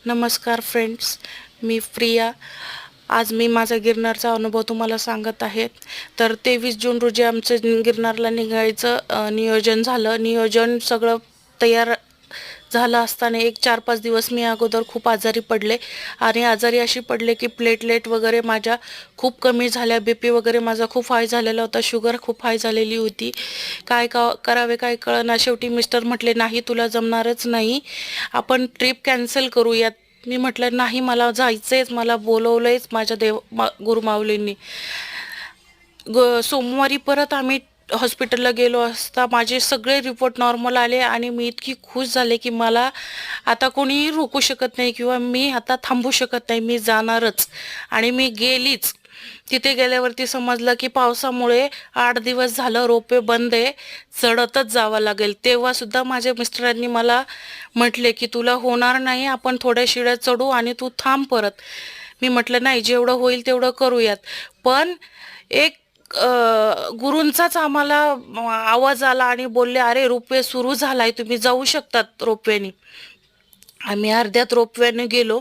नमस्कार फ्रेंड्स, मी प्रिया. आज मी माझा गिरनारचा अनुभव तुम्हाला सांगत आहे. तर 23 जून रोजी आमचं गिरनारला निघायचं नियोजन झालं. नियोजन सगळं तयार झालं असताना एक 4-5 दिवस मी अगोदर खूप आजारी पडले आणि आजारी अशी पडले की प्लेटलेट वगैरे माझ्या खूप कमी झाल्या, BP वगैरे माझा खूप हाय झालेला होता, शुगर खूप हाय झालेली होती. काय करावे काय कळेना. शेवटी मिस्टर म्हटले, नाही तुला जमणारच नाही, आपण ट्रिप कॅन्सल करूयात. मी म्हटलं नाही, मला जायचंयच, मला बोलवलंयच माझ्या गुरुमाऊलींनी. सोमवारी परत आम्ही हॉस्पिटलला गेलो असता माझे सगळे रिपोर्ट नॉर्मल आले आणि मी इतकी खुश झाले की मला आता कोणीही रोखू शकत नाही किंवा मी आता थांबू शकत नाही, मी जाणारच. आणि मी गेलीच. तिथे गेल्यावरती समजलं की पावसामुळे 8 दिवस झालं रोपवे बंद आहे, चढतच जावं लागेल. तेव्हा सुद्धा माझ्या मिस्टरांनी मला म्हटले की तुला होणार नाही, आपण थोड्या शिड्या चढू आणि तू थांब परत. मी म्हटलं नाही, जेवढं होईल तेवढं करूयात. पण एक गुरूंचाच आम्हाला आवाज आला आणि बोलले, अरे रोपवे सुरू झालाय, तुम्ही जाऊ शकतात रोपवेनी. आम्ही अर्ध्यात रोपवेने गेलो